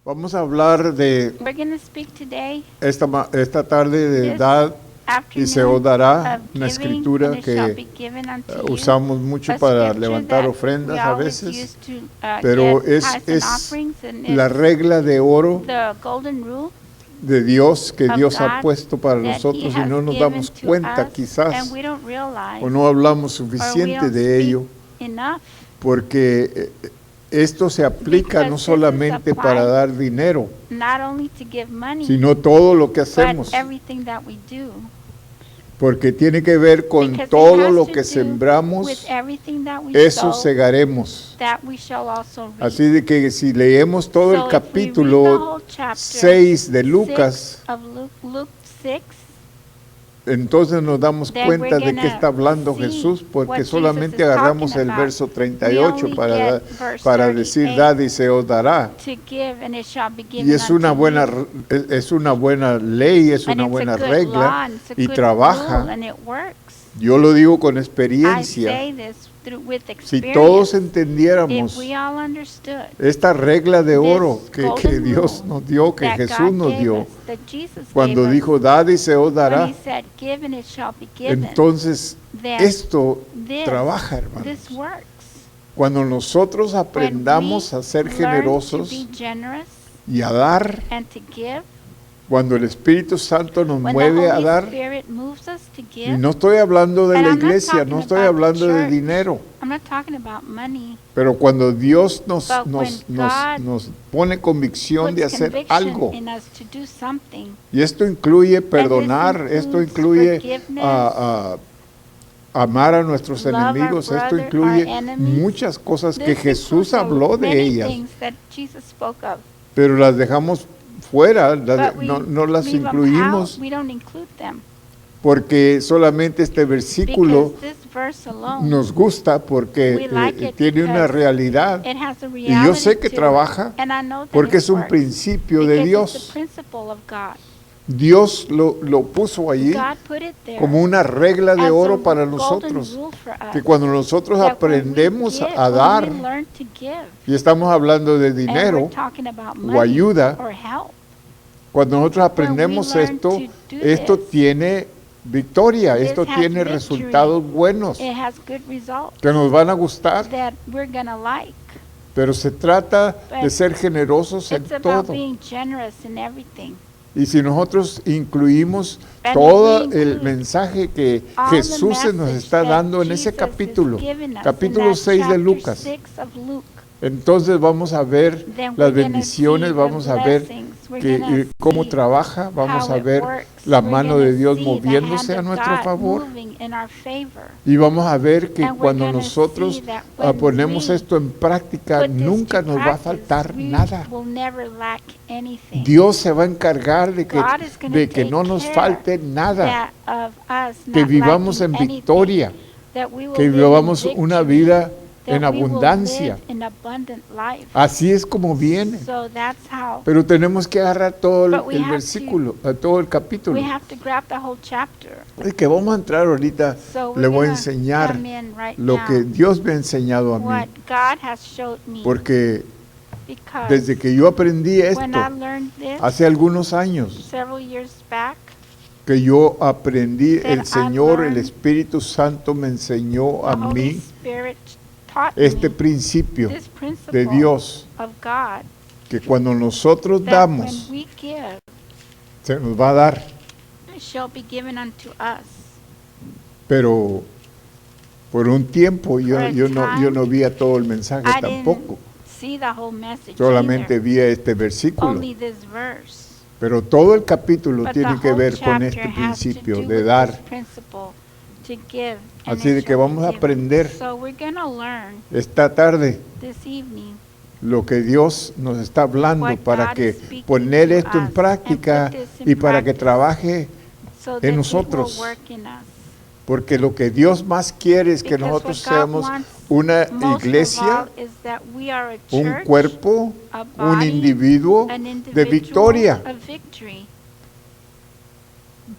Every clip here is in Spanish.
Vamos a hablar de We're going to speak today esta tarde de this dad y se os afternoon dará, of una giving, escritura and it shall que be given unto you. usamos mucho A para scripture levantar that ofrendas we a always veces, use to, pero get tithes and es offerings, and la it's regla de oro the golden rule de Dios que of Dios ha God puesto para that He nosotros y has no nos given damos to cuenta us, quizás and we don't realize, o no hablamos or we suficiente don't de speak ello, enough, porque esto se aplica because no this is solamente para applied dar dinero, not only to give money, sino todo lo que but hacemos, everything that we do. porque tiene que ver con Because it todo has lo to que do sembramos, with everything that we eso sow, segaremos. that we shall also reap. Así de que si leemos todo So el if we read the capítulo whole chapter 6 de Lucas, 6 of Luke 6, entonces nos damos then cuenta we're de qué está hablando see Jesús, what porque Jesus solamente is agarramos talking el about. verso We 38 only para, get verse para decir 38 dad y se os dará. to give, and it shall be given Y es una unto buena, you. es una buena ley, es And una it's buena a good regla law, and it's a y good trabaja. rule, and it works. Yo lo digo con I experiencia. say this with Si experience. todos If entendiéramos we all understood esta regla de oro this que golden Dios rule nos dio, que that Jesús God nos gave dio, us, that Jesus cuando gave us, dijo dad y se os when dará, He said, "Give and it shall be given," entonces then esto this, trabaja, hermanos. this works. Cuando nosotros When aprendamos we a ser learn generosos to be generous y a dar, and to give, cuando el Espíritu Santo nos when the mueve a Holy dar, Spirit moves us to y give, no estoy hablando de and la I'm not iglesia, talking no estoy about the hablando de church. dinero, I'm not talking about money, pero cuando Dios nos but when God pone convicción de puts hacer conviction algo, in us to do something, y esto incluye perdonar, esto includes incluye forgiveness, amar a nuestros love our enemigos, esto brother, incluye our enemies. muchas cosas que this Jesús includes habló de many ellas, things that Jesus spoke of, pero las dejamos fuera, but we no las leave 'em incluimos out. We don't include them porque solamente este versículo because this verse alone, nos gusta porque we like it tiene una because realidad it has a y yo sé reality que to trabaja it, and I know that porque it es un works principio de because it's Dios. the principle of God. Dios lo puso allí God put it there como una regla de as oro a para golden nosotros, rule for us, que cuando nosotros that when we aprendemos give, a when dar, we learn to give, y estamos hablando de and dinero we're talking about o money ayuda, or help, cuando nosotros aprendemos learn esto, to do esto this, tiene victoria, this esto has tiene victory. resultados buenos it has good results que nos van a gustar, that we're gonna like. pero se trata de But ser generosos en It's about todo. being generous in everything. Y si nosotros incluimos And todo we el include mensaje que all the Jesús se nos message está that dando en ese Jesus is capítulo, giving us capítulo in that 6 de chapter Lucas, 6 of Luke, entonces vamos a ver then las we're gonna bendiciones, see the vamos a ver blessings. We're que, gonna cómo see trabaja, vamos how a it ver works. la We're mano gonna de Dios see the moviéndose hand a of nuestro God favor. moving in our favor. Y vamos a ver que And we're cuando gonna nosotros see that when ponemos we esto en práctica, put this nunca to nos va a practice, faltar we nada. will never lack anything. Dios se va a encargar de God is gonna que take no nos care falte nada, that of us que not vivamos en lacking anything, victoria, that we will que live in vivamos una victory, vida that en we will abundancia. live an abundant life. Así es como viene. So that's how Pero tenemos que agarrar todo But we el have versículo, todo el capítulo. we have to grab the whole chapter. Es que vamos a entrar ahorita, So le we're voy a gonna enseñar come in right lo now, que Dios me ha enseñado a what mí. God has showed me, Porque because desde que yo aprendí when I esto, learned this hace algunos años, several years back, que yo aprendí, that el I Señor, el learned, Espíritu Santo me enseñó the a Holy mí Spirit taught este me principio this principle de Dios, of God, que cuando nosotros that damos, when we give, se nos va a dar, it shall be given unto us. pero por un tiempo For a yo no time, vi todo el mensaje I tampoco, didn't see the whole message solamente either, vi este versículo, only this verse. pero todo el capítulo But tiene the que whole ver con chapter este has to principio do de with dar. this principle, to give, and Así it de que shall be vamos a given. aprender So we're gonna learn esta tarde this evening lo que Dios nos está hablando what para God que is speaking poner to esto en us práctica and put this in y para que practice trabaje, so en that it nosotros. will work in us. porque lo que Dios más quiere es que Because nosotros what God seamos wants una most of iglesia, all is that we are a un church, cuerpo, a un body, individuo an de individual victoria, of victory,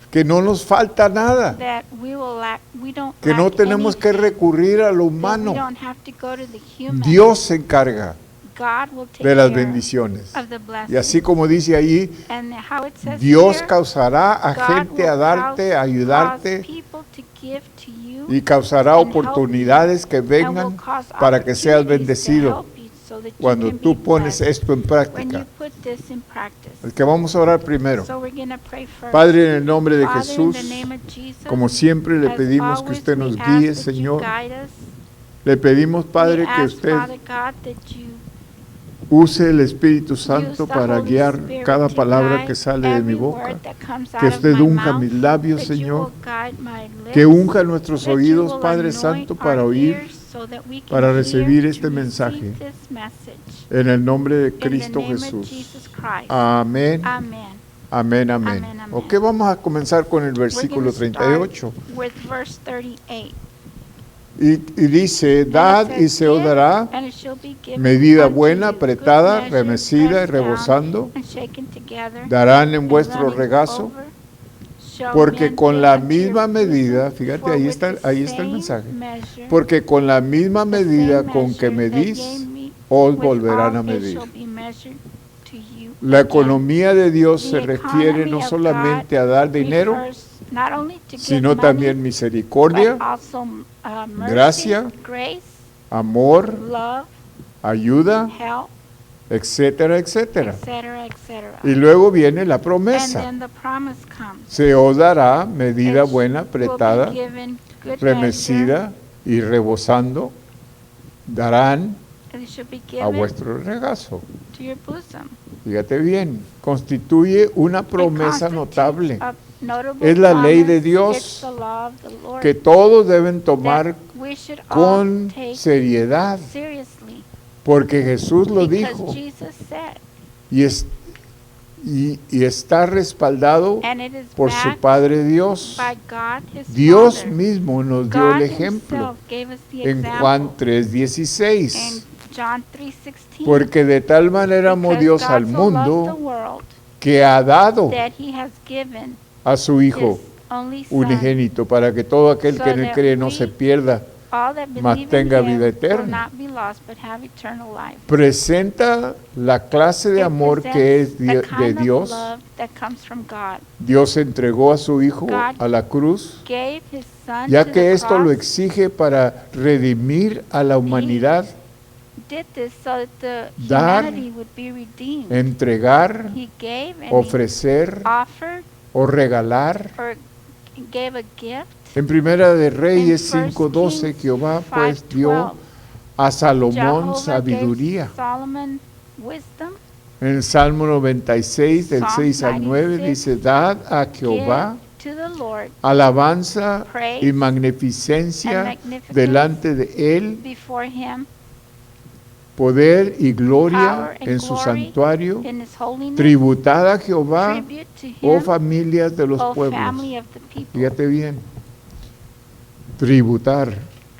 que no nos falta nada, that we will lack, we don't que no lack tenemos que anything, recurrir a lo that we humano. don't have to go to the human. Dios se encarga. God will take de las care bendiciones. of the blessings. Y así como dice ahí, And how it says Dios here, causará a God gente will a darte, a cause ayudarte people to give to you y causará and help oportunidades que and will vengan cause para que seas opportunities to bendecido help you so that you cuando can tú be pones blessed esto en when you práctica. put this in practice. Es que vamos a orar primero. So we're going to pray first. Padre, en el nombre de Father, Jesús, in the name of Jesus, como siempre le as pedimos que always, usted we nos ask guíe, that you Señor. guide us. Le pedimos, Padre, We que ask, usted Father God, that you use el Espíritu use Santo the para Holy guiar Spirit cada to palabra guide que sale de mi every boca. word that comes Que out of usted my unja mouth, mis labios, that you Señor. will guide my lips, Que unja nuestros that you oídos, will Padre anoint Santo, our para oír, ears so that we can para hear recibir to este receive mensaje. this message. En el nombre de In the Cristo name of Jesús. Jesus Christ. Amén. Amen. Amén, amén. Amen, amén. Ok, vamos a comenzar con el We're versículo going to 38. start with verse 38. Y dice, And it dad says, y se os "Give, dará and it shall be given medida unto buena, you, good apretada, measure, remecida y pressed down, rebosando, and shaken together, darán en and vuestro running regazo, over, shall porque men con give la unto your misma medida, bosom, fíjate, for ahí with está the el same mensaje, measure, porque con la misma the medida same con que measure that medís, ye me- os with volverán a all it medir. shall be measured to you La again." economía de Dios se The refiere economy no of solamente God a dar dinero, refers not only to give sino money, también but misericordia, also mercy, gracia, grace, amor, love, ayuda, help, etcétera, etcétera. etc., etc. Y luego viene la And promesa. then the promise comes. Se os dará medida It buena, will be apretada, given good measure, remecida y rebosando, darán and it shall be a given vuestro regazo. to your bosom. Fíjate bien, constituye una It promesa constitutes notable a notable Es la ley de promise. Dios It's the law of the Lord que todos deben tomar that we should all con take seriedad, seriously, porque Jesús lo because dijo Jesus said, y, y está respaldado and it is por su backed Padre Dios. by God, His Dios Father. mismo nos dio God el ejemplo Himself gave us the en example Juan in 3:16, John 3:16. porque de tal manera amó Because Dios God al so loved the mundo world que ha dado that He has given a su Hijo His only Son, unigénito para que todo aquel so que en él that cree no we se pierda, all that mas believe tenga in Him vida will eterna. not be lost but have eternal life. Presenta la clase de It amor que es presents the de kind of Dios. love that comes from God. Dios entregó a su Hijo God a la cruz, Gave His Son ya to que the esto lo cross. exige para redimir a la humanidad, Did this so that the Dar, humanity would be redeemed. entregar, He gave and ofrecer He offered o regalar. or gave a gift. En Primera de Reyes In 1 5:12, Kings Jehová pues 5:12, dio a Salomón Jehovah sabiduría. gave Solomon wisdom. En el Salmo 96, del Psalm 6 al 9, 96, dice, dad a Jehová Give to the Lord alabanza praise y magnificencia and magnificence delante de él, before Him, poder y gloria power and en su glory santuario. in His holiness. Tributad a Jehová, Tribute to oh Him, familias de los O pueblos. family of the people. Fíjate bien, tributar.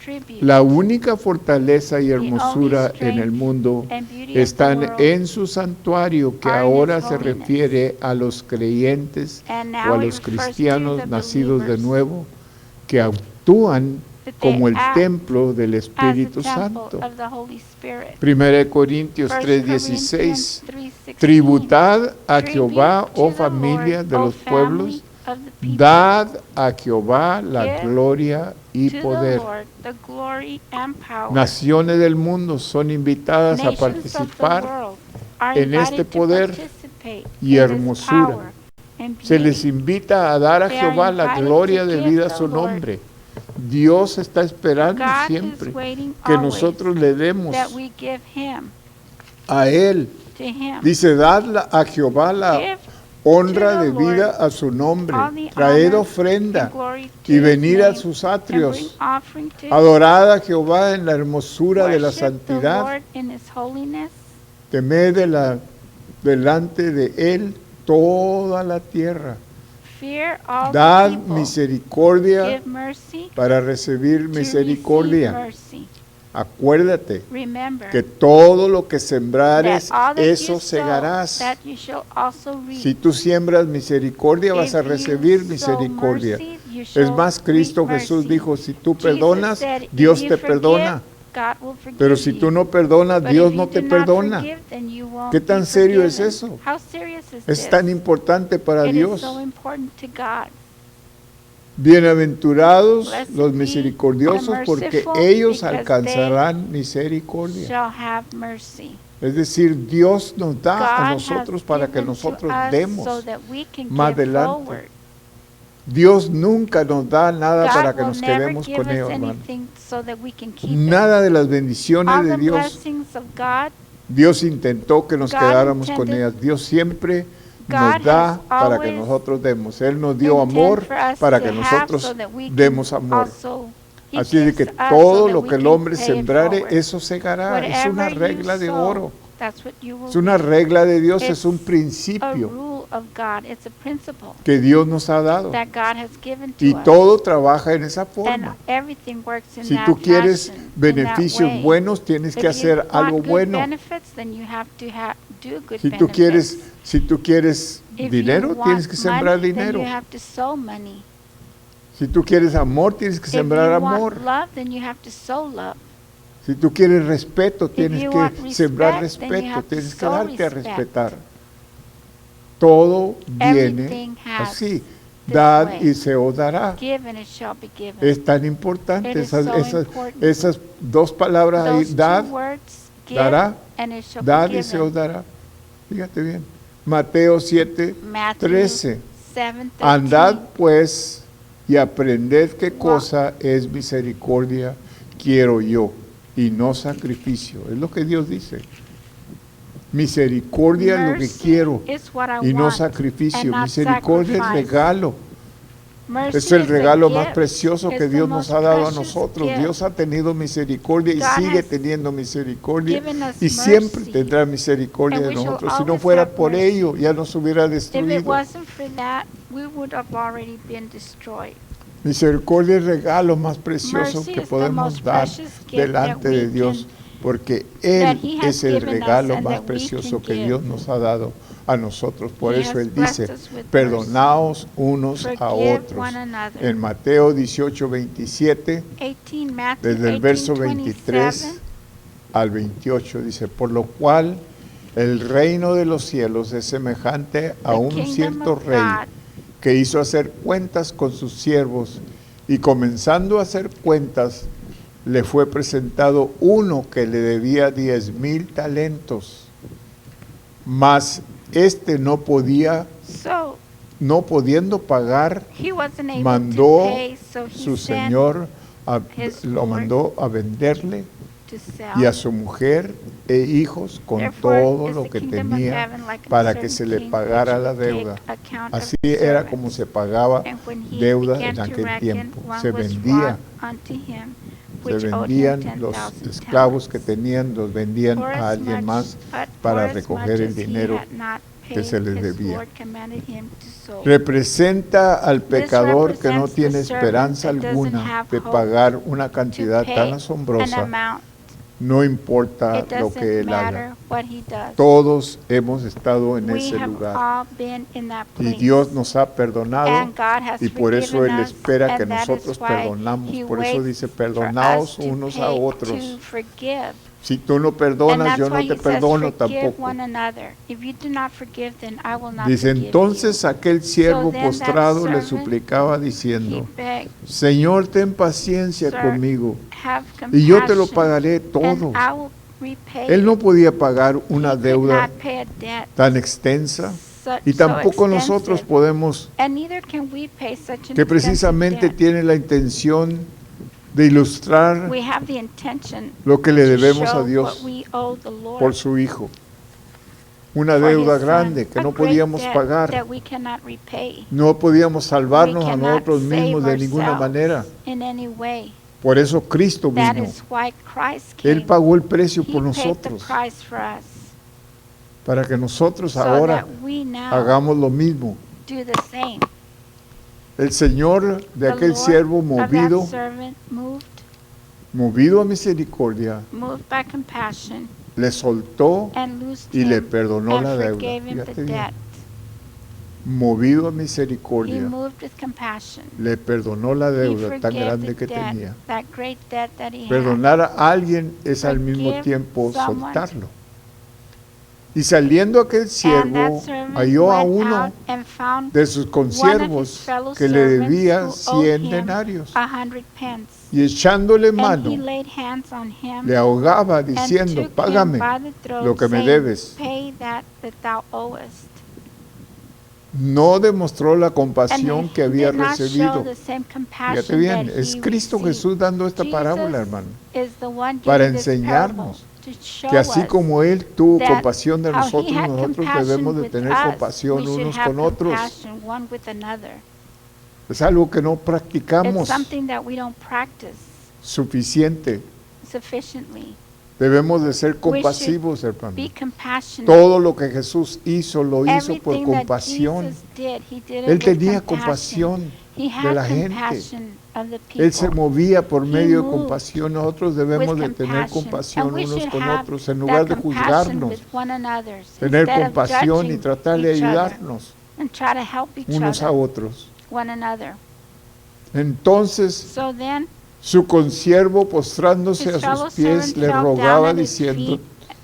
Tribute. La única fortaleza y The only hermosura en el strength mundo and beauty of the están world en su santuario, que are in ahora His se holiness. refiere a los creyentes And o a now it los refers to cristianos the nacidos de believers nuevo, que actúan that they como el act templo del as Espíritu the temple Santo. of the Holy Spirit. 1 Corintios 1 3:16. Corinthians 3:16. Tributad a Tribute Jehová, to oh the familia Lord, de O los family pueblos, of the people. dad a Jehová la Give gloria y to poder. the Lord the glory and power. Naciones del mundo son invitadas a Nations of the participar world are en este invited to poder participate y in this hermosura. power and Se beauty. les invita a dar a They are Jehová la invited gloria to give debida a the su Lord. nombre. Dios está esperando God siempre is waiting que always nosotros le demos that we give Him a Él. to Him. Dice, dad a Jehová la Give honra to the debida Lord a su nombre. all the Traed honor ofrenda and glory to y His venid a name, sus and bring atrios. offering to His Adorad a Jehová en la hermosura de la Worship the santidad. Lord in His holiness. Temed delante de Él toda la tierra. Fear all Dad the people. misericordia Give mercy para recibir to receive misericordia. mercy. Acuérdate Remember que todo lo que sembrares, that all that eso you sow, segarás. that you shall also reap. Si tú siembras misericordia, vas a If you recibir sow misericordia. mercy, you Es shall más, Cristo reap Jesús mercy. dijo, si tú Jesus perdonas, said, if Dios you te forgive, perdona. God will forgive Pero si you. tú no perdonas, But Dios if no you te do not perdona. forgive, then you won't ¿Qué be tan serio es forgiven. eso? How serious is Es this? tan importante para It Dios. is so important to God. Bienaventurados Blessed los be misericordiosos, the porque merciful, ellos because alcanzarán misericordia. Shall have mercy. Es decir, Dios nos da a God nosotros has para que given nosotros to us demos so that we can más give adelante. forward. Dios nunca nos da nada para God que will nos never quedemos give con us ellos, hermano. anything so that we can keep it. Nada de las bendiciones All de the Dios, blessings of God, Dios intentó que nos God quedáramos con intended- ellas. Dios siempre God nos da has para que always nosotros demos. Él nos dio intend amor for us para to que have nosotros so that we can demos amor. also- He Así de gives que us so todo that lo we que el can hombre pay it sembrare, forward. eso segará. Es una Whatever you regla de sow, oro. that's what you will Es una reap. regla de Dios, es It's un a principio rule of God. It's a principle que Dios nos ha dado. that God has given to Y us. todo trabaja en esa And forma. everything works in Si that tú quieres fashion, in that beneficios way. buenos, tienes If que you hacer want algo good bueno. benefits, then you have to do good Si tú benefits. quieres If dinero, you tienes want que sembrar money, dinero. then you have to sow money. Si tú quieres amor, tienes que If sembrar you amor. want love, then you have to sow love. Si tú quieres respeto, tienes you que want sembrar respect, then you respeto, have to tienes que sow darte a respect. respetar. Todo viene Everything has así. this Dad way. y se os dará. Give and it shall be given. Es tan importante It is esas, so esas, important. esas dos palabras ahí. Those Dad, two words, give dará, and it shall dad be y se os given. dará. Fíjate bien. Mateo 7, Matthew 13. 7:13. Andad pues y aprended qué cosa es misericordia quiero yo y no sacrificio. Es lo que Dios dice. Misericordia es lo que Mercy quiero is what I y no want, sacrificio. and not Misericordia es sacrifice. regalo. Mercy Es el is a regalo más gift. precioso It's que the Dios nos most ha dado a precious nosotros. gift. Dios ha tenido misericordia y God sigue has teniendo misericordia given us y siempre mercy. tendrá misericordia And de we shall nosotros. Si no always fuera have por mercy. ello, ya nos hubiera If it destruido. wasn't for that, we would have already been destroyed. Misericordia es el regalo más precioso Mercy que is the podemos most dar precious gift delante that we de Dios, can- porque that Él He has es el given us regalo and más that we precioso can que give. Dios nos ha dado a nosotros. Por He eso has Él blessed dice, us with perdonaos unos a Forgive otros. one another. En Mateo 18, 27, 18, Matthew desde el verso 23 18:27. al 28, dice, por lo cual el reino de los cielos es semejante a The un kingdom cierto of rey God que hizo hacer cuentas con sus siervos, y comenzando a hacer cuentas, le fue presentado uno que le debía 10,000 talentos. Mas este no pudiendo pagar, he wasn't able mandó to pay, so he su sent señor, his lo Lord mandó a venderle to sell. y a su mujer e hijos con Therefore, todo is lo the que kingdom of tenía heaven like a para que certain se le king pagara which la would take deuda. account of Así his era servants. como se pagaba And when he deuda began en to aquel reckon, tiempo. one Se was vendía, brought unto him, se which owed him vendían 10,000 los esclavos que talents. tenían, los vendían a alguien más para recoger el dinero que se les debía. Representa al pecador que no tiene esperanza alguna de pagar una cantidad tan asombrosa, no importa lo que él haga. Todos hemos estado en ese lugar y Dios nos ha perdonado y por eso Él espera que nosotros perdonamos. Por eso dice, perdonaos unos a otros. Si tú no perdonas, yo no te perdono tampoco. Dice, entonces aquel siervo postrado le suplicaba diciendo, Señor, ten paciencia conmigo y yo te lo pagaré todo. Él no podía pagar una deuda tan extensa y tampoco nosotros podemos, que precisamente tiene la intención de ilustrar lo que le debemos a Dios por su Hijo. Una deuda grande que no podíamos pagar. No podíamos salvarnos a nosotros mismos de ninguna manera. Por eso Cristo vino. Él pagó el precio por nosotros, para que nosotros ahora hagamos lo mismo. El Señor de aquel siervo movido a misericordia, le soltó y le perdonó la deuda. Fíjate bien. movido a he misericordia, moved with compassion. le perdonó la He deuda tan forgave grande the que debt, tenía. that great debt that he had. Perdonar a alguien es al mismo Forgive tiempo someone. soltarlo. Y saliendo aquel And that siervo, servant halló a went uno out and found de sus one of his consiervos fellow que le servants debía who 100 owed him denarios. 100 pence. Y echándole And he mano, laid hands on him le ahogaba and diciendo, took him págame by the throat, lo que me saying, debes. Pay that thou owest. No demostró la And compasión que he había did not show recibido. the same Fíjate compassion bien, that es he Cristo received. Jesús dando esta parábola, Jesus hermano, is the one para giving this parable enseñarnos to show que así us como Él tuvo that compasión de how he nosotros, had nosotros compassion debemos de with tener us, compasión we should unos have con otros. compassion one with another. Es algo que no It's practicamos something that we don't practice suficiente. sufficiently. Debemos de ser We should compasivos, hermano. Be compassionate. Todo lo que Jesús hizo, lo hizo por Everything that compasión. Jesus did, he did it Él with tenía compassion. compasión He de had la gente. compassion of the people. Él se movía por He medio de moved compasión. Nosotros debemos with de tener compassion. compasión And we unos should con have otros, en that lugar de compassion juzgarnos, with one another, tener instead of compasión y judging tratar de each other, ayudarnos and try to help each unos a other, otros. one another. Entonces So then su consiervo, postrándose his a fellow sus pies, servant le fell down rogaba at his diciendo, feet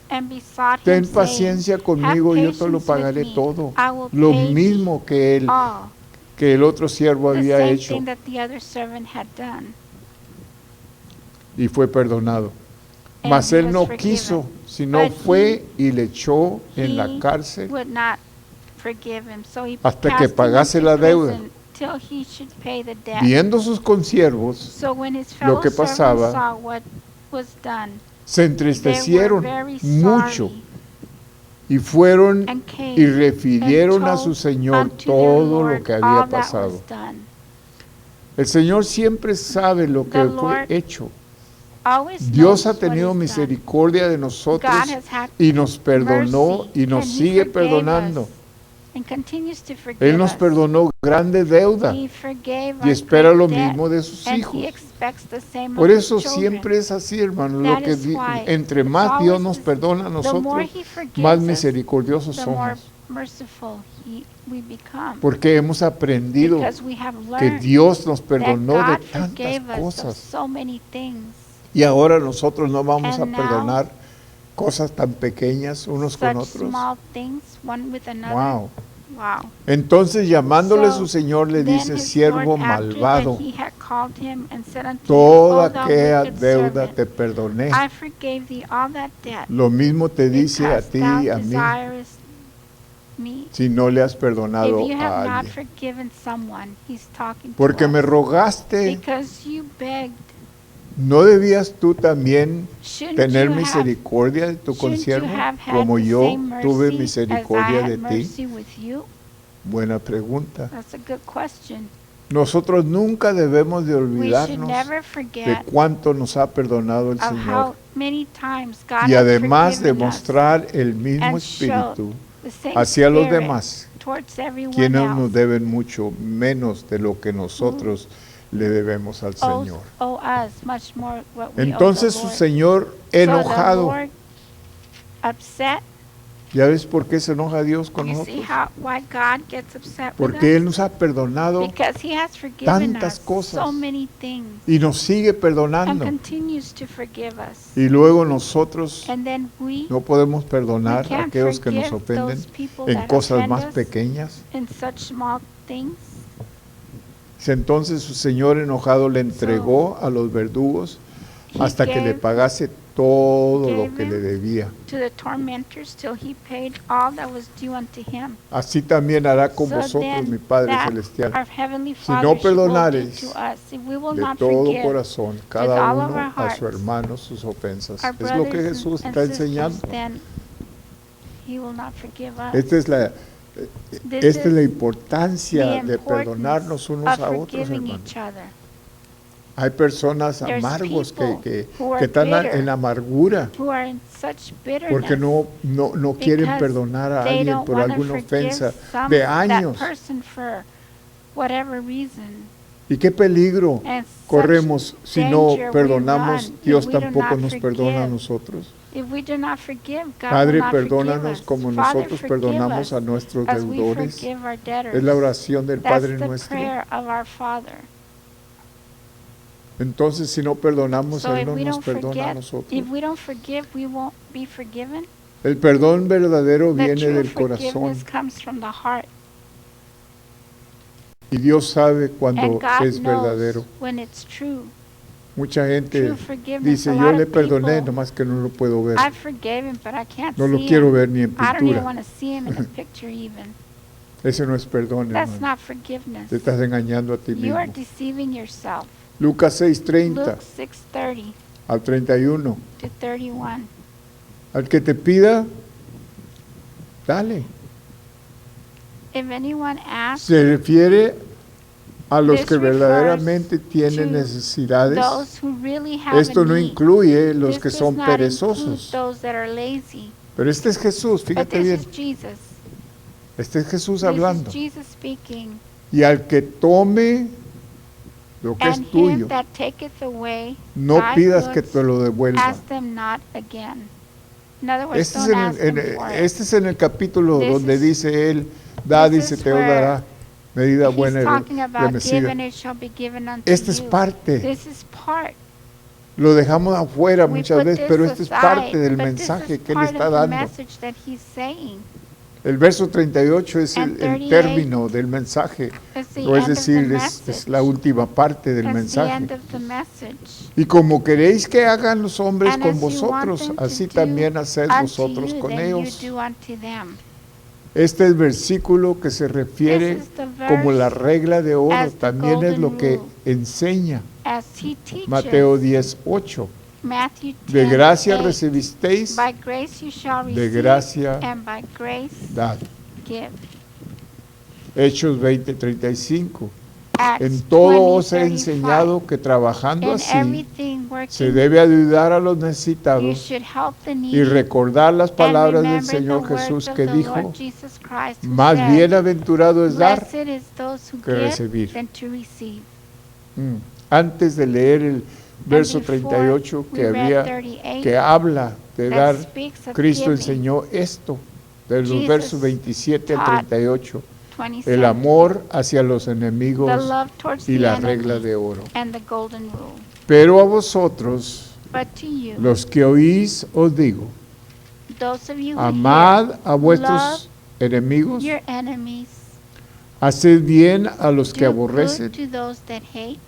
and besought him, ten saying, paciencia conmigo, Have yo te lo patience pagaré with me. todo. I will Lo pay mismo que él, all. que el otro siervo The había same hecho, thing that the other servant had done. y fue perdonado. And Mas he él was no forgiven. quiso, sino But fue y le echó en la He cárcel would not forgive him, so he hasta que cast him pagase into la deuda. prison till he should pay the debt. Viendo sus consiervos, So when his lo fellow que servants pasaba, saw what was done, se they were entristecieron very mucho sorry y fueron and came y refirieron a and su told Señor unto their todo Lord lo que all había that pasado. was done. El Señor siempre sabe lo que The fue Lord hecho. Always Dios knows ha what tenido is done. misericordia de nosotros God has had y nos perdonó mercy, y nos and he sigue forgave perdonando. us and continues to forgive Él nos us. perdonó grande deuda He forgave y our espera great lo debt, mismo de sus and hijos. he expects the same Por of his eso children. siempre es así, hermano. Lo That que is why entre it's más Dios always nos this- perdona a the more nosotros, he forgives más us, misericordiosos the more somos. merciful we become. Porque hemos aprendido Because we have que learned Dios nos that perdonó de God tantas forgave us of cosas. so many things, Y ahora nosotros no vamos a And now, perdonar cosas tan pequeñas unos con such otros. small things, one with another. Wow. Wow. Entonces llamándole So, su Señor le then dice, his siervo Lord, after malvado, that he had called him and said unto him, toda O thou aquella wicked deuda servant, te perdoné. I forgave thee all that debt, Lo mismo te dice a because ti thou y a mí desirest me. si no le has perdonado If you have a not alguien. forgiven someone, he's talking Porque to me us. rogaste, Because you begged, ¿no debías tú también shouldn't tener you have, misericordia de tu shouldn't you consiervo have had como the yo same tuve mercy misericordia as I de had ti? mercy with you? Buena pregunta. That's a good question. Nosotros nunca debemos de We should olvidarnos never de forget cuánto nos ha perdonado el of Señor. how many times God Y has además forgiven us demostrar el mismo and show espíritu the same hacia los spirit demás, towards everyone quienes nos else. deben mucho menos de lo que nosotros le debemos al Señor. Owe us much more what we Entonces owe su the Lord. Señor So the enojado, Lord, upset. ¿ya ves por qué se enoja Dios con You see nosotros? why God gets upset with Porque Él us? nos ha perdonado Because He has forgiven tantas us cosas so many things y nos sigue and perdonando. continues to forgive us. Y luego nosotros And then we, no podemos perdonar we a can't aquellos que nos forgive ofenden those people en that cosas offend más us pequeñas. in such small things. Entonces su Señor enojado le entregó a los verdugos He hasta que le gave pagase todo lo gave que le him debía. to the tormentors till he paid all that was due unto him. Así también hará con So vosotros, then mi Padre that Celestial, our Heavenly si Father no will do perdonareis to us. If we will de not todo forgive corazón with cada all of uno our a su hearts hermano sus ofensas. our Es lo que brothers Jesús and está sisters, enseñando. then He will not forgive us. Esta es la, This esta es la is importancia the de perdonarnos unos of a otros, forgiving hermanos. each other. Hay personas There's amargos people who are están bitter, en amargura who are in such porque bitterness no quieren because perdonar a they alguien don't por wanna alguna forgive ofensa some- de años. that person for whatever reason. ¿Y qué peligro And corremos such si no danger we perdonamos? run if Dios we do tampoco not nos perdona a forgive. nosotros. If we do not forgive, God Padre, will not forgive perdónanos us. como Father, nosotros forgive perdonamos us a nuestros as we deudores. forgive our debtors. Es la oración del That's Padre the nuestro. prayer of our Father. Entonces, si no perdonamos, So Él if no we nos don't perdona a forget, nosotros. if we don't forgive, we won't be forgiven. El perdón verdadero The viene true del corazón. forgiveness comes from the heart. Y Dios sabe cuando And God es knows verdadero. when it's true. Mucha gente True forgiveness. dice, A yo lot le of perdoné, people, nomás que no lo puedo ver. I've forgiven, but I can't No lo see quiero him. ver ni en I don't even pintura. want to see him in a picture even. Ese no es perdón, That's hermano. not forgiveness. Te estás engañando a ti You are mismo. deceiving yourself. Lucas 6:30 Luke 6:30 al 31. to 31. Al que te pida, dale. If anyone asks, Se refiere a los This que refers verdaderamente tienen to necesidades. those who really have Esto a no need. incluye los This que does son not include perezosos. those that are lazy. Pero este es Jesús, But fíjate this bien. is Jesus. Este es Jesús This hablando. is Jesus speaking. Y al que tome lo que es And tuyo, him that taketh away no thy pidas que goods, te lo devuelva. ask them not again. In other words, Este es, don't ask them for it. este es en el capítulo This donde is- dice él, da, this dice, is te where dará, medida He's buena y talking about remecida. given, it shall be given unto Este es you. parte. This is part. Lo dejamos afuera We muchas put veces, this pero este es aside, parte del but this mensaje is que él part está of the dando. message that he's saying. El verso 38 es el And 38 término del mensaje, It's the o es end of the decir, message. es la última parte del That's the mensaje. end of the message. Y como queréis que hagan los hombres And con as you want vosotros, them to así do también haced unto vosotros you, con then ellos. you do unto them. Este es versículo que se refiere This is the verse como la regla de oro, as the también es golden lo que rule. enseña. As he teaches, Mateo 10:8. Matthew 10, De gracia 8, recibisteis, by grace you shall de receive, gracia and by grace dad. give. Hechos 20:35. Acts En todo os he 20:35. enseñado que trabajando In así everything se working, debe ayudar a los you necesitados should help the y needy, recordar las and palabras del remember the Señor words Jesús of que the dijo, Lord Jesus Christ, who más said, bienaventurado es dar. blessed is those who que give recibir. than to receive. Antes de leer el verso before 38 we que read había, 38, que habla de that dar, speaks of Cristo giving. enseñó esto, de los Jesus versos 27 al taught 38, 27, el amor hacia los the enemigos love towards y the la enemy, regla de oro. and the golden rule. Pero a vosotros, But to you, los que oís, os digo, those of you who amad a love vuestros enemigos, hear your enemies, haced bien a los que do aborrecen. good to those that hate.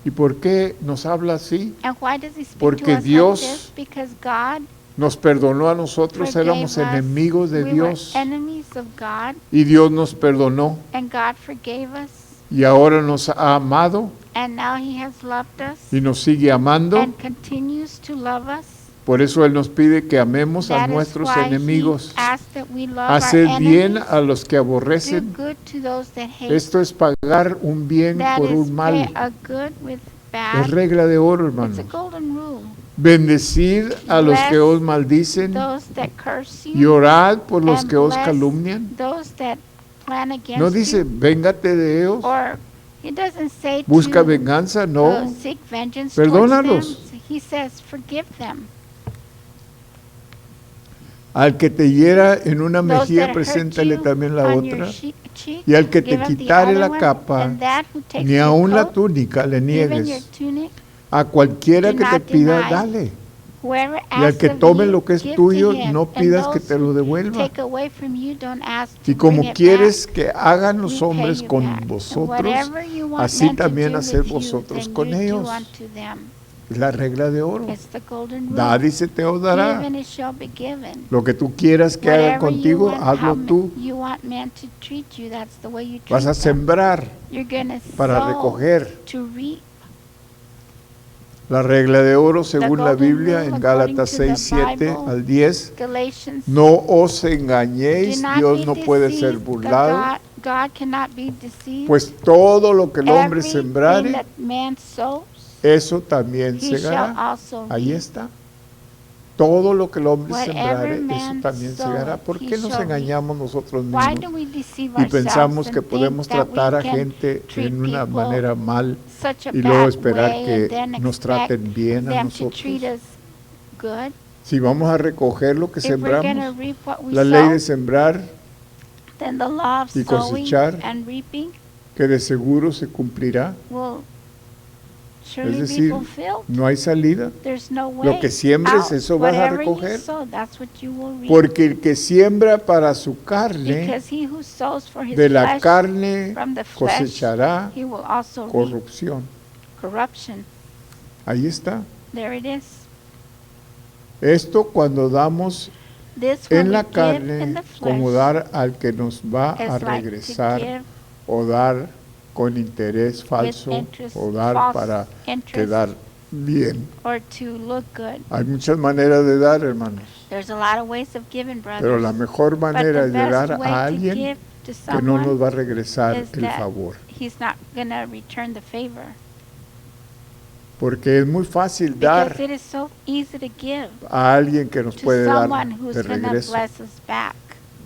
¿Y por qué nos habla así? And why does he speak Porque to us Dios like this? Because God Nos perdonó a nosotros, forgave éramos us. enemigos de We Dios were enemies of God, y Dios nos perdonó and God forgave us, y ahora nos ha amado and now he has loved us y nos sigue amando. and continues to love us. Por eso Él nos pide que amemos a That is nuestros why enemigos. he asks that we love Hacer our bien enemies, a los que do aborrecen. good to those that hate. Esto es pagar un bien That por is un mal. pay a good with Es bad. regla de oro, It's a hermanos. golden rule. Bendecid a los que os maldicen Those that curse y you, orad por los and que os bless calumnian. those that plan against No dice, you. véngate de ellos, Or he doesn't say busca to venganza, no. seek vengeance Perdónalos. towards them. He says, forgive them. Al que te hiera en una Those mejilla, that hurt preséntale you también la on your otra. cheek, Y al que te give up the quitare other la one, capa, and that who takes ni your aun la coat, túnica le even your niegues. tunic. A cualquiera Do que te not pida, deny. dale. Whoever Y al asks que of tome you, lo que es give tuyo, to him. no And pidas que those te lo who devuelva. take away from you, don't ask to Y como bring it quieres back. que hagan los We hombres pay you con back. And vosotros, whatever you want así men to también do haced with you, vosotros then con you do ellos. unto them. Es la regla de oro. It's the golden rule. Da y se te os dará. Give and it shall be given. Lo que tú quieras que haga Whatever contigo, you want, hazlo how tú. you want men to treat you, that's the way you treat Vas a them. sembrar You're gonna para sow recoger. to reap. La regla de oro, según la golden Biblia, rule en according Gálatas to the 6, 7 Bible, al 10, Galatians. no os Do engañéis, not Dios be no puede ser deceived, burlado, God cannot be deceived. pues todo lo que el hombre Everything sembrare, that man sows, eso también he shall segará. also Ahí reap. está. Todo lo que el hombre Whatever sembrare, eso man también soweth, segará. ¿Por he qué nos shall reap. engañamos nosotros Why mismos do we deceive y ourselves pensamos and que think podemos that we tratar a can gente treat en una people manera mal such a y luego bad esperar way que and then nos expect traten bien a them to nosotros? treat us good? Si vamos a recoger lo que if we're going to sembramos, reap what we la ley de sow, sembrar, then the law of y sowing cosechar, and reaping que de seguro se cumplirá, will es surely be decir, fulfilled. no hay salida, There's no way que siembres, out. eso vas a Whatever you recoger. sow, that's what you will reap. porque el que siembra para su carne, Because he who sows for his de la flesh, carne from the flesh, cosechará he will also reap corrupción. corruption. Ahí está. There it is. Esto cuando damos This when en we la give in carne, the como flesh, dar al que nos va is a like to regresar, give o dar con interés falso, interest, o dar false para interest, quedar bien. or to look good. Hay muchas maneras de dar, hermanos, There's a lot of ways of giving, brothers. pero la mejor but manera the es de best dar way a to alguien give to que no someone nos va a regresar is el that favor. he's not going to return the favor. Porque es muy fácil dar Because it is so easy to give a alguien que nos to puede dar someone who's de going to regreso. bless us back.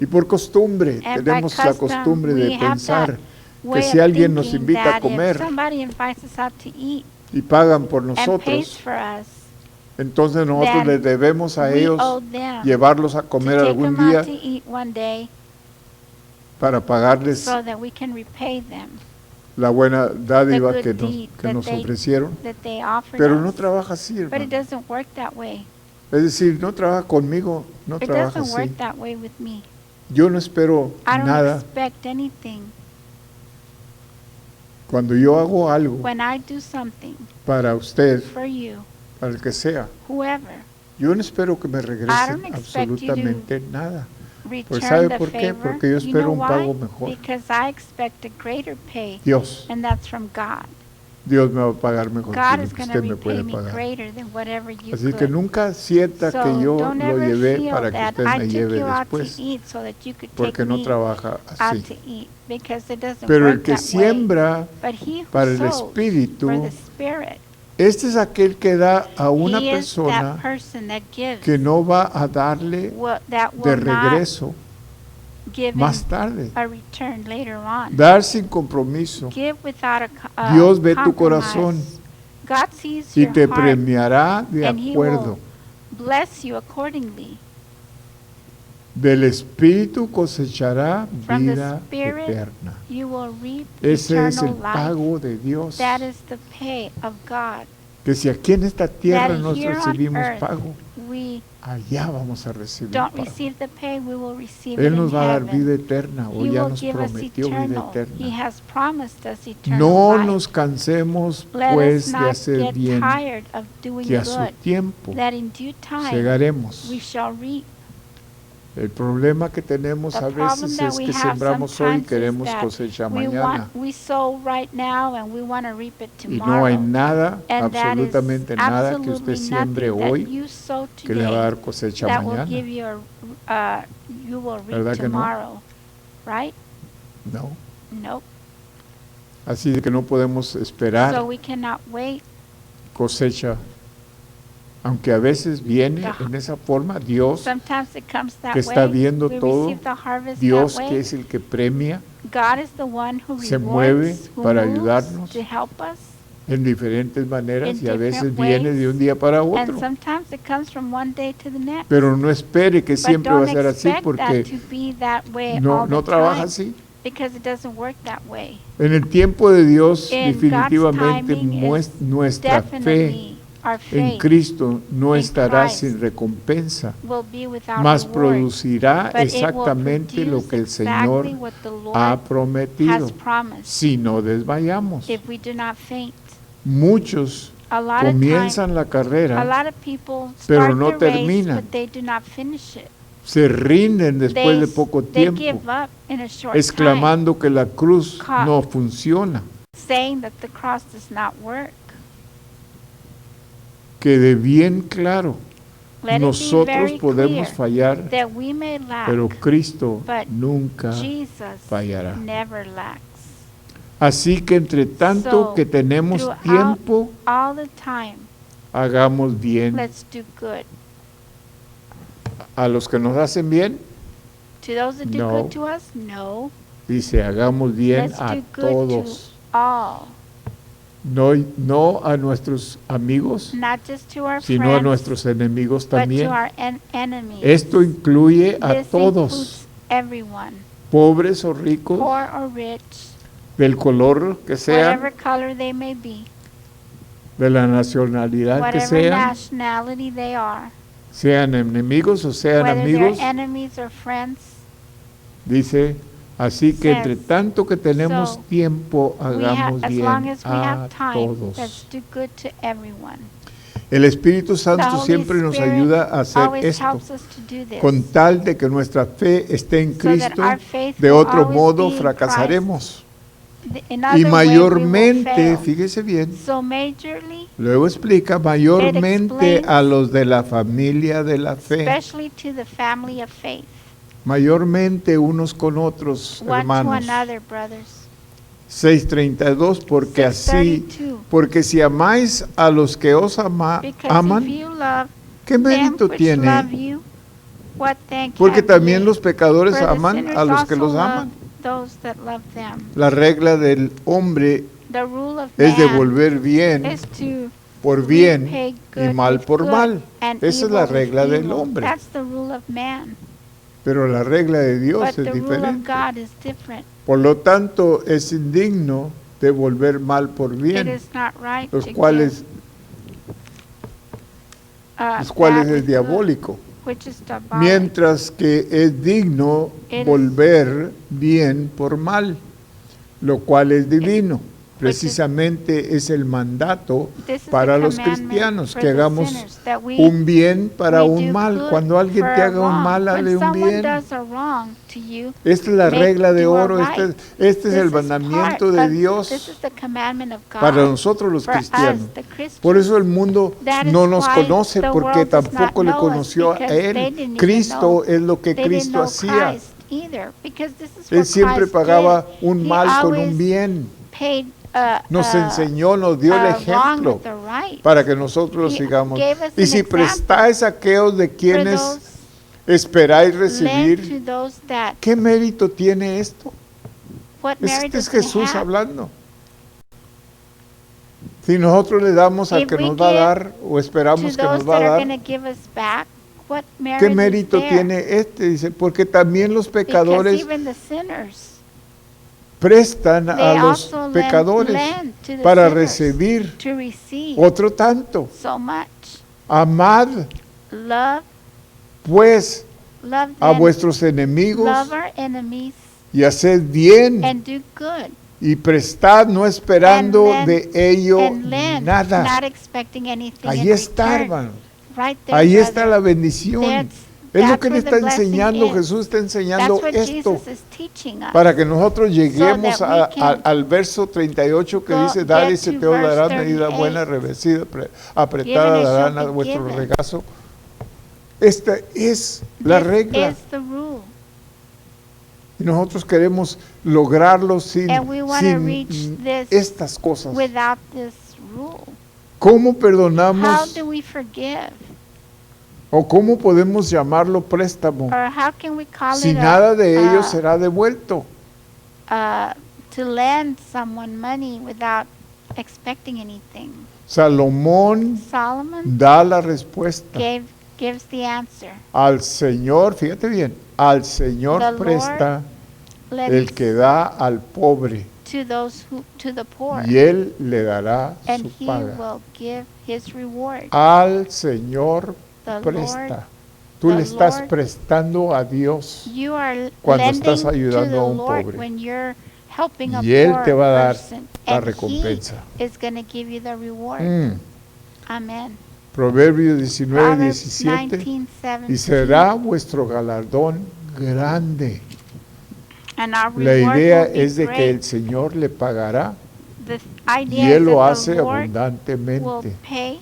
Y por costumbre, And by tenemos la custom, costumbre we de have pensar that que way si of alguien nos thinking invita a that if comer somebody invites us out to eat y pagan por and pays nosotros, for us, entonces nosotros then les debemos a we ellos owe them llevarlos a to comer take algún them día out to eat one day para pagarles so that we can repay them la buena dádiva the que good nos, deed que nos that they- ofrecieron. that they offered Pero no us. trabaja así, But it hermano. doesn't work that way. Es decir, no trabaja conmigo, no It trabaja doesn't así. work that way with me. Yo no espero I don't nada. expect anything. Cuando yo hago algo When I do something para usted, for you, para el que sea, whoever, yo no espero que me I regresen don't expect you to absolutamente nada. return ¿sabe the por qué? favor. Porque yo You espero know un why? pago mejor. Because I expect a greater pay, Dios, and that's from God. Dios me va a pagar mejor que God lo is que going to usted me repay puede me pagar. greater than whatever you Así que could. nunca sienta So que yo don't lo ever llevé feel para que that usted I me took lleve you out to después, eat so that you could porque take no me trabaja out así. to eat, because it doesn't Pero el work que that way. siembra But he who para el sows Espíritu, for the Spirit, este es aquel que da a una he is that persona person that gives, que no va a darle that de will not regreso give más him tarde. a return later on. Dar sin compromiso. Give without Dios ve tu compromise. corazón God sees y your te heart, premiará de and he acuerdo. will bless you accordingly. Del Espíritu cosechará From the vida Spirit, eterna. you will reap Ese es el eternal life. pago de Dios. That is the pay of God. Que si aquí en esta tierra That no here on recibimos earth pago, we allá vamos a recibir don't pago. receive the pay, we will receive Él it nos in va a dar heaven. vida eterna, o He ya will nos give us prometió vida eternal. He eterna. has promised us eternal No life. nos cansemos Let pues us de not hacer get bien, tired of doing que a su good, tiempo that in due time segaremos. we shall reap. El problema que tenemos The a problem veces that es we que have sembramos hoy y sometimes is queremos that cosecha we mañana. we sow right now and we want to reap it Y tomorrow. no hay nada, And that is absolutamente nada que usted absolutely siembre nothing that hoy you sow que le va a today dar cosecha that will mañana. give you you will ¿Verdad reap que no? tomorrow, right? No. Nope. Así de que no podemos esperar So we cannot wait. cosecha. Aunque a veces viene The- en esa forma, Dios, Sometimes it comes that que está way. viendo We todo, receive the harvest Dios that way. que es el que premia God is the one who se rewards, mueve who para moves ayudarnos to help us. en diferentes maneras In y a veces different viene ways. de un día para And otro. sometimes it comes from one day to the next. Pero no espere que But siempre va a don't ser así expect that porque to be that way no, all no the trabaja time, así. because it doesn't work that way. En el tiempo de Dios, In God's definitivamente timing is nuestra fe Definitely our en faith Cristo no in estará Christ sin recompensa, will be without mas reward, producirá but it will exactamente lo produce que el Señor exactly what the Lord ha prometido, has promised si no desmayamos. if we do not faint. Muchos A lot of times, comienzan la a carrera, lot of people pero start no the race, terminan. but they do not finish it. se rinden después They, de poco they tiempo, give up in a short time, exclamando que la cruz Ca- no funciona. saying that the cross does not work. Quede bien claro, Let it be nosotros very podemos clear fallar, that we may lack, pero Cristo but nunca Jesus fallará. never lacks. Así que entre tanto So, que tenemos throughout tiempo, all the time, hagamos bien let's do good. a los que nos hacen bien. To those that do No. good to us, no. Dice, hagamos bien Let's a do good todos. to all. no a nuestros amigos, not just to our sino a friends, nuestros enemigos but to también. our enemies. Esto incluye a This todos, includes everyone, pobres o ricos, poor or rich, del color que sean, whatever color they may be, de la nacionalidad que whatever sean, nationality they are, sean enemigos o sean whether amigos. they're enemies or friends. Dice, así que entre Says, tanto que tenemos so tiempo, hagamos as bien long as we a have time, let's todos. do good to everyone. El Espíritu The Santo Holy siempre nos Spirit ayuda a hacer always esto, helps us to do this, con tal de que nuestra fe esté en so that Cristo, our faith de will otro always modo be in fracasaremos. In Y other way, we will mayormente, fail. fíjese bien, So majorly, luego explica, mayormente explains, a los de la familia de la fe, especially to the family of faith, mayormente unos con otros, one to hermanos. another, brothers. 6:32, porque así, 6:32. porque si amáis a los que os Because aman, if you love ¿qué them mérito which love tiene? you, what thank Porque have también ye? los pecadores For the aman sinners a los que also los love aman. those that love them. La regla del hombre The rule of es man devolver bien is to por bien repay y good mal with por good mal. and Esa es evil la with regla del evil. hombre. That's the rule of man. Pero la regla de Dios But es the rule of diferente. God is different. Por lo tanto, es indigno devolver mal por It bien, is not right los to cuales, give, los cuales bad with es diabólico. good, which is diabolic. Mientras que es digno It is- volver bien por mal, lo cual es divino. Precisamente es el mandato This is para the los commandment cristianos, for que the hagamos sinners, that we un bien para we un do mal. good Cuando alguien for te a haga un wrong. mal, When hazle un someone bien. does a wrong to you, Esta es la make- regla de do a oro, right. este es el This is mandamiento part de of- Dios This is the commandment of God para nosotros los for us, cristianos. the Christians. Por eso el mundo That is no nos why conoce, the porque world does not tampoco le know us, conoció a because they Él. didn't even Cristo know- es lo que They didn't Cristo know hacía. Christ either, because this is Él what siempre Christ pagaba did. un He mal con always un bien. paid, Nos enseñó, nos dio el wrong ejemplo with the right. para que nosotros lo He sigamos. gave us Y an si example prestáis a aquellos de For quienes those esperáis led recibir, to those that, ¿qué mérito tiene esto? what merit Este es does it Jesús have? hablando. Si nosotros le damos al If que we nos va a give dar o esperamos To que those nos va a that are dar, going to give us back, what merit ¿qué is mérito there? tiene este? Dice, porque también los Because pecadores even the sinners, prestan they a los also pecadores lend to the para sinners recibir to receive otro tanto. so much. Amad Love, pues love a them, vuestros enemigos love our enemies, y haced bien and do good, y prestad no esperando and de ello and lend, nada. not expecting anything Ahí in está, return. hermano. Right there, Ahí está brother. la bendición. Es lo That's que le where the está blessing enseñando, is. Jesús está That's enseñando what esto, Jesus is teaching us. para que nosotros lleguemos that we can al verso 38 que go- dice, dad y get se to te os dará verse medida 38. buena, revestida, apretada, Given it darán shall a be vuestro given. regazo. Esta es la This regla. is the rule. Y nosotros queremos lograrlo sin, And we want to sin reach this estas cosas. without this rule. ¿Cómo How perdonamos do we forgive? o cómo podemos llamarlo préstamo? Or how can we call Si it nada de ello será devuelto. to lend someone money without expecting anything? Salomón Solomon da la respuesta. gives the answer. Al Señor, fíjate bien, al Señor The Lord presta Let el it que da al pobre to the poor, y Él le dará and su he paga. will give his reward. Al Señor The presta. Lord, Tú the le estás Lord, prestando a Dios you are cuando lending estás to ayudando the a un Lord pobre. when you're helping a Y Él poor te va a dar person, la and recompensa. he is going to give you the reward. Amen. Proverbios 19, Proverbs 17. 19:17. Y será vuestro galardón grande. And our La reward idea will be es de que great. el Señor le pagará The y idea Él is lo that hace the Lord will abundantemente. repay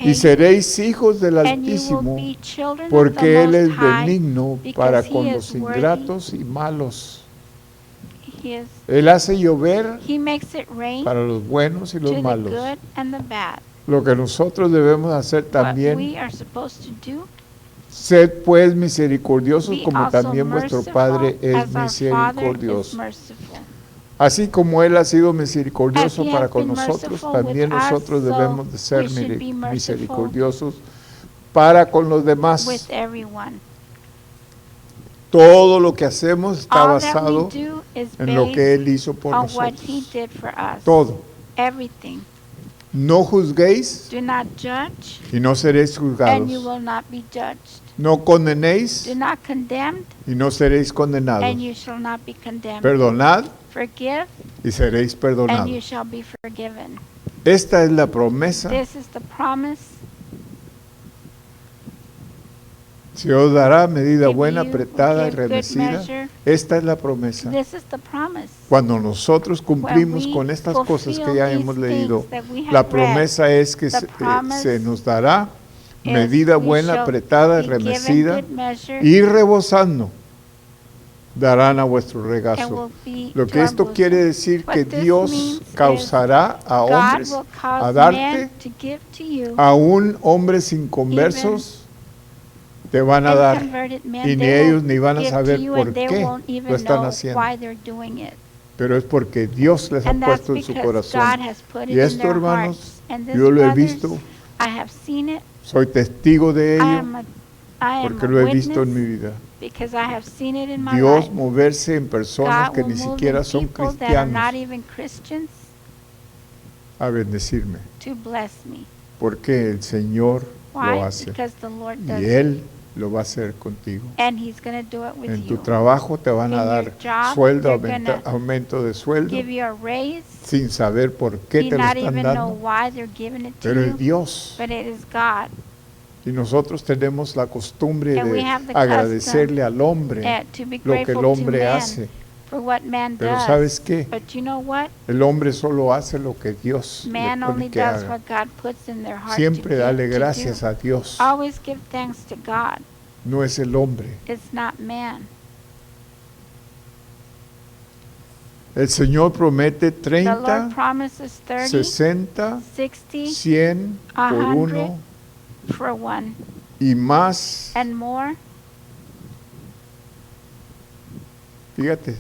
Y seréis hijos del and you will Altísimo, be children of porque the Él es Most High, benigno because para he con is los worthy. ingratos y malos. He Él hace llover makes it rain para los buenos y to los the malos. good and the bad. Lo que nosotros debemos hacer What también, we are supposed to do, sed pues misericordiosos be como also también vuestro merciful Padre es as our Father is misericordioso. merciful. Así como Él ha sido misericordioso As he para has con been nosotros, merciful también with us, nosotros so debemos de ser we should be merciful misericordiosos para con los with demás. everyone. Todo lo que hacemos está All that we basado do is en lo que based Él hizo por on what he nosotros. did for us. Todo. Everything. No juzguéis Do not judge, y no seréis and you juzgados. will not be judged. No condenéis Do not condemn, y no seréis condenados. and you shall not be condemned. Perdonad Forgive, y seréis and you perdonados. shall be forgiven. Esta es la promesa. This is the promise. Se os dará medida If buena, you apretada y give good remecida. measure, Esta es la promesa. This is the promise. Cuando nosotros cumplimos When we con estas cosas que ya fulfill hemos these leído, things that we have la read, promesa es que the promise se nos dará is medida we buena, shall apretada y be given remecida good measure, y rebosando darán a vuestro and regazo. will be Lo to que our esto bosom. quiere decir que What this Dios means causará a God hombres will a cause darte, men to give to you, aún hombres inconversos te van a and dar, converted men, y ni they will ellos ni van a give saber to you, por and they qué won't even lo están know haciendo. why they're doing it. Pero es porque Dios les ha And that's puesto en su because corazón. God has put it Y in esto, their hermanos, hearts. And this, yo lo he brothers, visto, I have seen it. soy testigo de I ello, am a porque lo he visto en mi witness vida. because I have seen it in my Dios life. moverse en personas God que will ni move siquiera in son people that are not cristianos even Christians a bendecirme, to bless me. porque el Señor Why? lo hace Because the Lord y does it. Él lo va a hacer contigo. And He's going to do it with En tu you. trabajo te van a In dar your job, sueldo, they're gonna aumento de sueldo, Give you a raise. sin saber por qué You te lo not están even know dando, why they're giving it to pero es you. Dios. But it is God. Y nosotros tenemos la costumbre And we de have the agradecerle al hombre To be lo que grateful el to hombre man hace. for what man Pero does. ¿sabes qué? But you know what? El hombre solo hace lo que Dios Man le only pone que does haga. what God puts in their heart Siempre dale to do. gracias a Dios, Always give thanks to God. no es el hombre. It's not man. El Señor promete The 30, Lord promises 30, 60, 60 100 por 100 uno for one, y más. and more. Fíjate,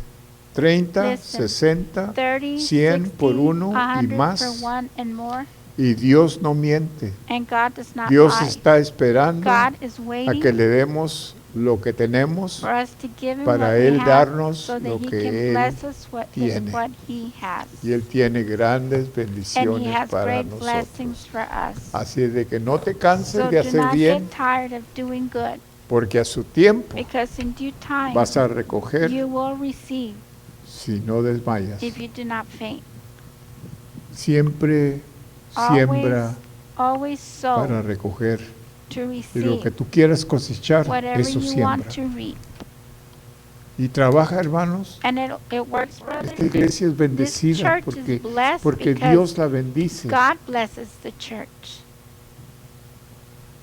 30, Listen, 60 30, 100 por 60, uno y 100 más. for one, and more. Y Dios no miente. And God does not Dios lie. está esperando God is a waiting que le demos lo que tenemos for us to give Him para what we Él have, darnos so that lo He que can Él bless us tiene. what He has. y Él tiene grandes And He bendiciones has para great nosotros. blessings for us. Así es de que no te canses So de do hacer not bien, get tired of doing good, porque a su tiempo because in due time vas a recoger you will receive si no desmayas. if you do not faint. Siempre siembra Always sow para recoger. to Y lo que receive tú quieras cosechar, whatever eso you want siembra. to reap. Y trabaja, hermanos. And it works, brother. Esta iglesia es bendecida church porque, is blessed porque because Dios la bendice. God blesses the church.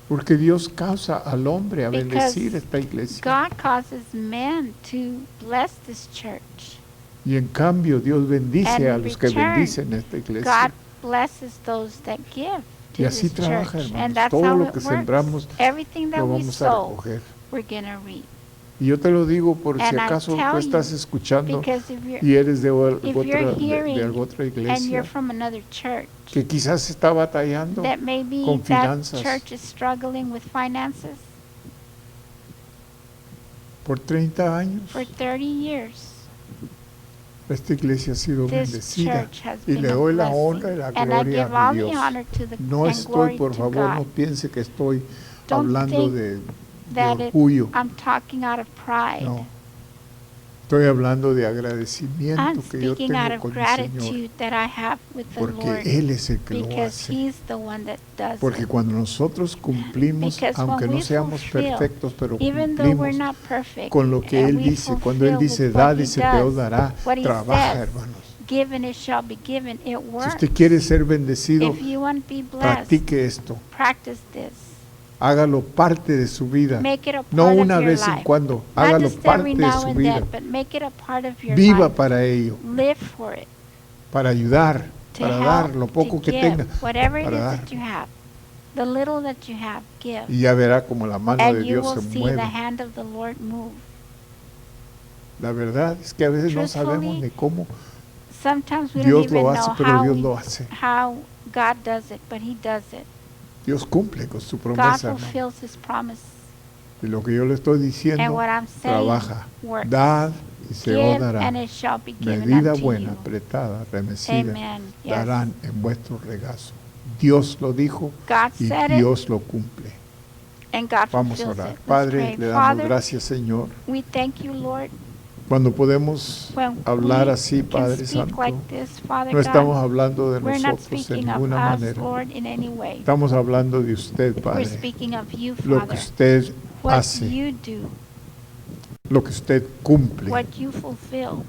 Porque Dios causa al hombre a Because bendecir esta iglesia. God causes men to bless this church. Y en cambio Dios bendice And a in los que return, bendicen esta God iglesia. blesses those that give to Y así this trabaja, church. hermanos. And that's Todo how lo it que works. sembramos Everything that lo we vamos a sow, recoger. we're going to reap. Y yo te lo digo por si And I acaso tell tú estás you, escuchando Because if you're, y eres de if you're hearing otra and you're iglesia from another church, que quizás está batallando that maybe con that finanzas church is struggling with finances por 30 años, for 30 years. esta iglesia ha sido This bendecida church has y been le a doy la blessing. honra y la And I gloria give a all mi the Dios. honor to the No and estoy, glory por to favor, God. no piense que estoy Don't hablando think de that orgullo. I'm talking out of pride. No. Estoy hablando de agradecimiento I'm que yo speaking out tengo of con el Señor, gratitude that I have with the Lord, porque Él es el que lo because hace. He's the one that does Porque it. cuando nosotros cumplimos, Because aunque when no we seamos fulfill, perfectos, pero Even though we're cumplimos not perfect, con lo que and Él we dice. Cuando Él fulfill dice, with da, what He dice, te os does, dará. what He Trabaja, says, hermanos. given it shall be given. It Si works. usted quiere ser bendecido, If you want to be blessed, practique esto. practice this. Hágalo parte de su vida. Make it a part No of una your vez life. en cuando, Not hágalo just parte every de now su and vida. then, but make it a part of your Viva life. para ello, Live for it. para ayudar, To para help, dar lo poco to que give, tenga, whatever it para is dar. that you have. The little that you have, give. Y ya verá como la mano de And you Dios will se see mueve. the hand of the Lord move. La verdad es que a veces no sabemos Truthfully, ni cómo Sometimes we Dios don't even lo hace, know pero Dios lo hace. how God does it, but He does it. Dios cumple con su God promesa, hermano. fulfills His promise. Y lo que yo le estoy And diciendo, what I'm saying trabaja. works. Dad y se os Give, dará. and it shall be given Medida unto buena, you. apretada, remecida, Amen. Yes. darán en vuestro regazo. Dios lo dijo God y said it, Dios lo cumple. and God Vamos a fulfills orar. it. Let's Padre, pray. le damos Father, gracias, Señor. we thank you, Lord, Cuando podemos when hablar we así, can Padre speak Santo, like this, Father no estamos God. hablando de We're not nosotros en speaking of ninguna us, manera. Lord, in any way. Estamos hablando de usted, We're Padre. speaking of you, Lo que Father. usted What hace, you do, lo que usted cumple. what you fulfill.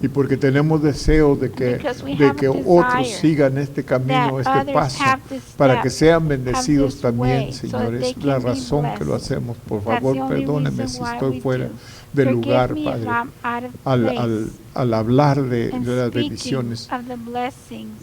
Y porque tenemos deseo de Because we de have que a otros desire sigan este camino, that este others paso, have this para que step, sean bendecidos this también, way, so Señor. that they Es la can be razón que lo blessed. hacemos. Por That's favor, the only perdóneme reason si why estoy we fuera do. del Forgive lugar, me if Padre, I'm out of al place hablar de in las speaking bendiciones. of the blessings,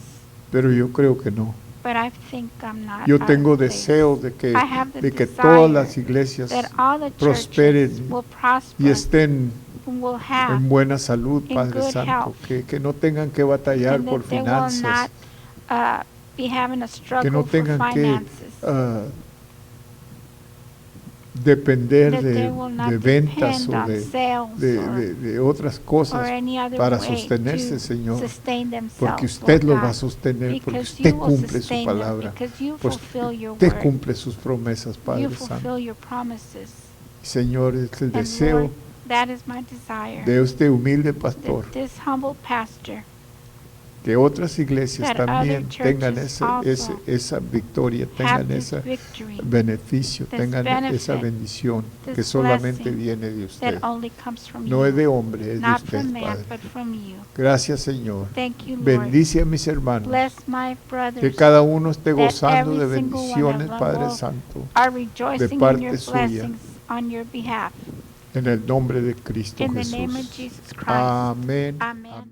Pero yo creo que no. but I think I'm not Yo out tengo of place. deseo de I have the de que desire todas las iglesias that all the churches prosperen will y prosper estén and will have, en buena salud, in Padre good Santo, health, que no tengan que batallar and por that they will finanzas, not be having a que struggle no for tengan que finances, depender that they will de not ventas depend o on sales de otras or cosas any other para way sostenerse, to Señor, sustain themselves, porque usted Lord los va a God, sostener, porque because usted you will cumple su sustain them, palabra, because you pues fulfill your usted word, cumple sus promesas, you Padre fulfill Santo. your promises. Señor, es el And deseo Lord, that is my desire, de este humilde pastor, that this humble pastor, que otras iglesias that other también tengan churches also esa victoria, have tengan this ese victory beneficio, this tengan esa benefit, bendición this que solamente blessing viene de usted. that only comes from No es de you, hombre, es de not usted, from man, Padre. but from you. Gracias, Señor. Thank you, Lord. Bendice a mis hermanos. Bless my Que brothers, cada uno esté that gozando de every single one of bendiciones, them Padre will Santo, are rejoicing in parte your suya. blessings on your behalf. en el nombre de Cristo In the name of Jesús. Jesus Christ. Amén. Amen.